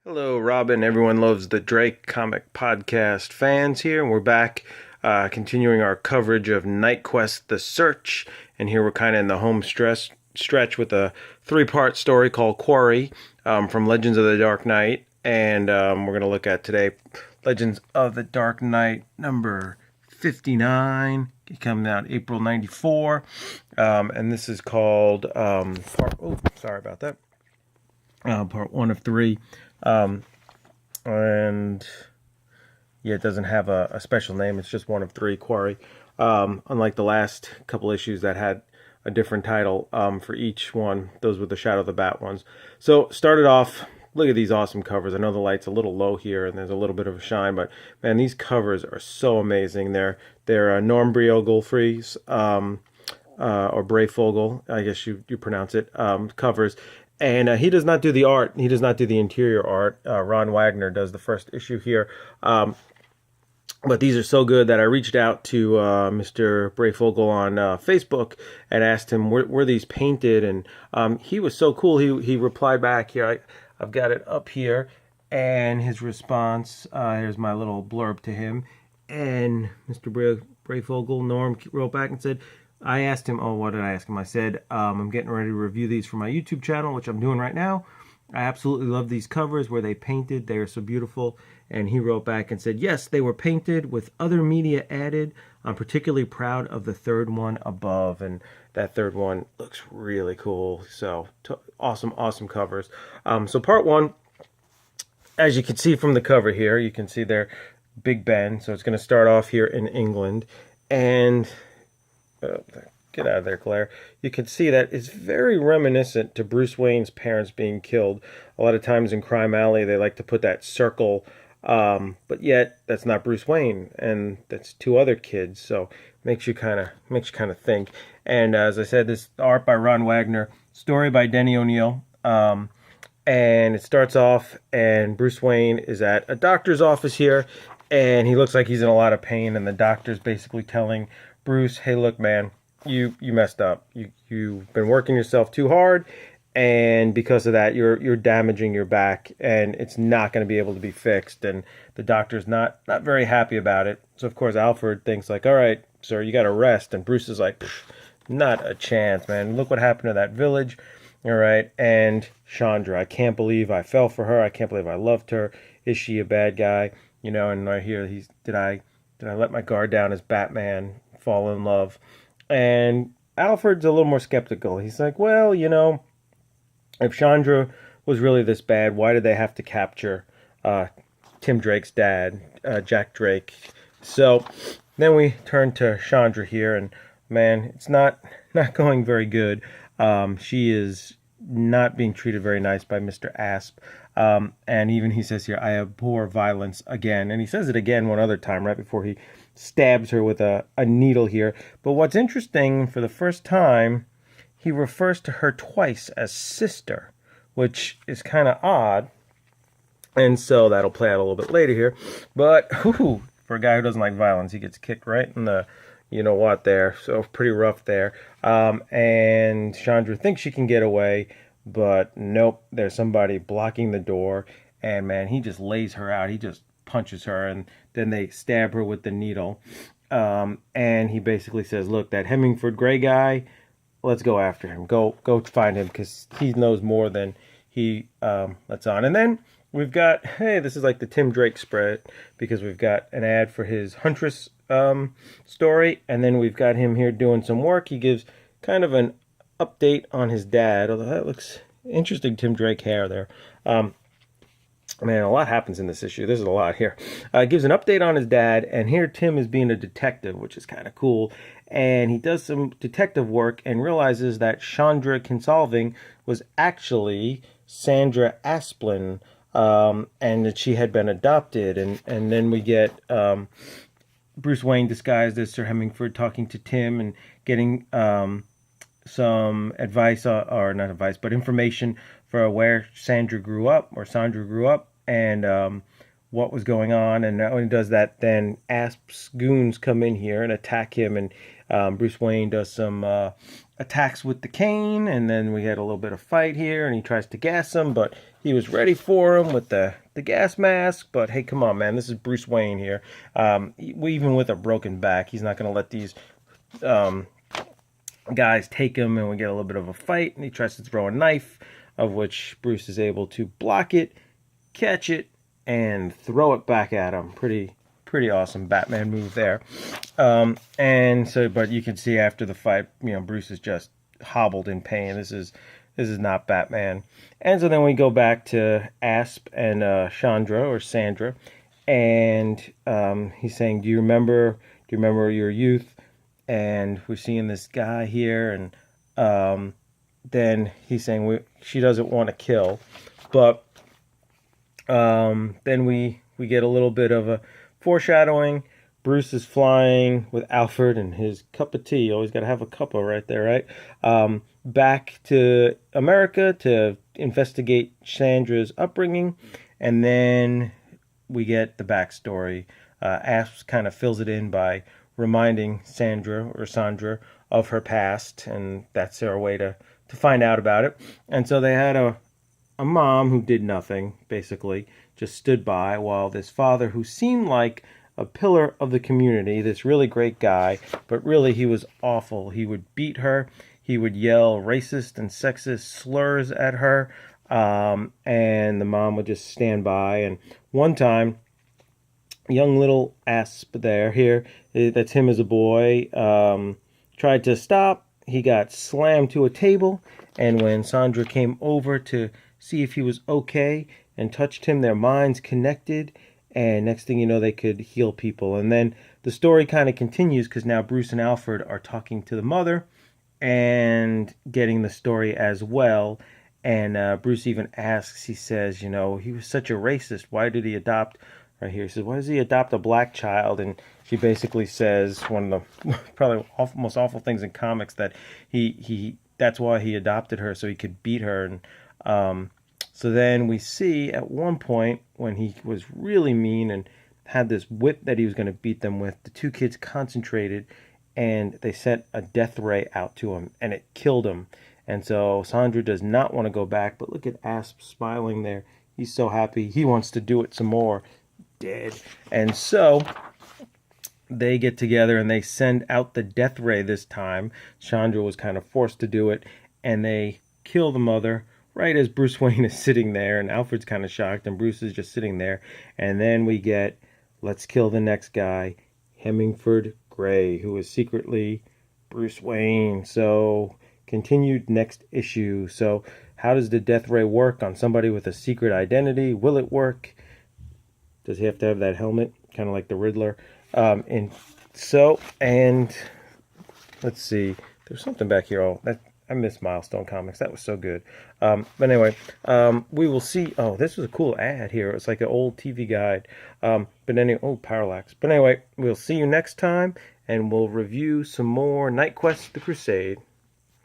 Hello, Robin. Everyone loves the Drake comic podcast fans here. And we're back continuing our coverage of Knightquest The Search. And here we're kind of in the home stretch with a three-part story called Quarry from Legends of the Dark Knight. And we're going to look at today Legends of the Dark Knight number 59. It comes out April 94. And this is called sorry about that. Part 1 of 3. And yeah, it doesn't have a special name. It's just 1 of 3, Quarry. Unlike the last couple issues that had a different title for each one. Those were the Shadow of the Bat ones. So started off, look at these awesome covers. I know the light's a little low here and there's a little bit of a shine, but man, these covers are so amazing. They're Norm Breyfogle or Breyfogle, I guess you pronounce it, covers. And he does not do the art. He does not do the interior art. Ron Wagner does the first issue here. But these are so good that I reached out to Mr. Breyfogle on Facebook and asked him, were these painted? And he was so cool. He replied back here. I've got it up here. And his response, here's my little blurb to him. And Mr. Breyfogle, Norm, wrote back and said, I asked him, what did I ask him? I said, I'm getting ready to review these for my YouTube channel, which I'm doing right now. I absolutely love these covers where they painted. They are so beautiful. And he wrote back and said, yes, they were painted with other media added. I'm particularly proud of the third one above. And that third one looks really cool. So awesome covers. So part 1, as you can see from the cover here, you can see there Big Ben. So it's going to start off here in England. And get out of there, Claire. You can see that it's very reminiscent to Bruce Wayne's parents being killed. A lot of times in Crime Alley, they like to put that circle, but yet that's not Bruce Wayne, and that's 2 other kids. So makes you kind of think. And as I said, this art by Ron Wagner, story by Denny O'Neil. And it starts off, and Bruce Wayne is at a doctor's office here, and he looks like he's in a lot of pain, and the doctor's basically telling Bruce, hey, look, man, you messed up. You've been working yourself too hard, and because of that, you're damaging your back, and it's not going to be able to be fixed. And the doctor's not very happy about it. So of course, Alfred thinks like, all right, sir, you got to rest. And Bruce is like, not a chance, man. Look what happened to that village. All right, and Chandra, I can't believe I fell for her. I can't believe I loved her. Is she a bad guy? You know, and right here, did I let my guard down as Batman? Fall in love. And Alfred's a little more skeptical. He's like, well, you know, if Chandra was really this bad, why did they have to capture Tim Drake's dad, Jack Drake? So then we turn to Chandra here, and man, it's not going very good. She is not being treated very nice by Mr. Asp. And even he says here, I abhor violence again. And he says it again one other time right before he stabs her with a needle here. But what's interesting, for the first time, he refers to her twice as sister, which is kind of odd. And so that'll play out a little bit later here. But for a guy who doesn't like violence, he gets kicked right in the you-know-what there. So pretty rough there. And Chandra thinks she can get away, but nope, there's somebody blocking the door. And man, he just lays her out. He just punches her, and then they stab her with the needle. And he basically says, look, that Hemingford Gray guy, let's go after him. Go find him, because he knows more than he lets on. And then we've got, hey, this is like the Tim Drake spread, because we've got an ad for his Huntress story, and then we've got him here doing some work. He gives kind of an update on his dad, although that looks interesting. Tim Drake hair there. Man, a lot happens in this issue. There's a lot here. Gives an update on his dad, and here Tim is being a detective, which is kind of cool. And he does some detective work and realizes that Chandra Kinsolving was actually Sandra Asplin, and that she had been adopted. And then we get Bruce Wayne disguised as Sir Hemingford talking to Tim and getting some advice, or not advice, but information for where Sandra grew up, and what was going on. And when he does that, then Asp's goons come in here and attack him, and Bruce Wayne does some attacks with the cane, and then we had a little bit of fight here, and he tries to gas him, but he was ready for him with the gas mask. But hey, come on, man, this is Bruce Wayne here. Even with a broken back, he's not going to let these guys take him, and we get a little bit of a fight, and he tries to throw a knife, of which Bruce is able to block it, catch it, and throw it back at him. Pretty awesome Batman move there. And so, but you can see after the fight, Bruce is just hobbled in pain. This is not Batman. And so then we go back to Asp and Sandra, and he's saying, "Do you remember your youth?" And we're seeing this guy here, and then he's saying she doesn't want to kill, but then we get a little bit of a foreshadowing. Bruce is flying with Alfred and his cup of tea. You always got to have a cuppa right there, right? Back to America to investigate Sandra's upbringing, and then we get the backstory. Asp kind of fills it in by reminding Sandra of her past, and that's their way to find out about it. And so they had a mom who did nothing, basically, just stood by, while this father, who seemed like a pillar of the community, this really great guy, but really he was awful. He would beat her, he would yell racist and sexist slurs at her, and the mom would just stand by. And one time, young little Asp that's him as a boy, tried to stop. He got slammed to a table, and when Sandra came over to see if he was okay and touched him, their minds connected, and next thing you know, they could heal people. And then the story kind of continues, because now Bruce and Alfred are talking to the mother and getting the story as well. And Bruce even asks, he says, he was such a racist. Why did he adopt, right here, he says, why does he adopt a black child? And she basically says one of the probably most awful things in comics, that he that's why he adopted her, so he could beat her. And so then we see at one point, when he was really mean and had this whip that he was going to beat them with, the two kids concentrated and they sent a death ray out to him, and it killed him. And so Sandra does not want to go back, but look at Asp smiling there. He's so happy. He wants to do it some more. Dead. And so they get together and they send out the death ray this time. Chandra was kind of forced to do it, and they kill the mother right as Bruce Wayne is sitting there, and Alfred's kind of shocked, and Bruce is just sitting there. And then we get, let's kill the next guy, Hemingford Gray, who is secretly Bruce Wayne. So continued next issue. So how does the death ray work on somebody with a secret identity? Will it work? Does he have to have that helmet, kind of like the Riddler? And let's see, there's something back here. I miss Milestone Comics. That was so good. But anyway, we will see. Oh, this was a cool ad here. It's like an old TV guide. But anyway, Parallax. But anyway, we'll see you next time, and we'll review some more Knightquest: The Crusade.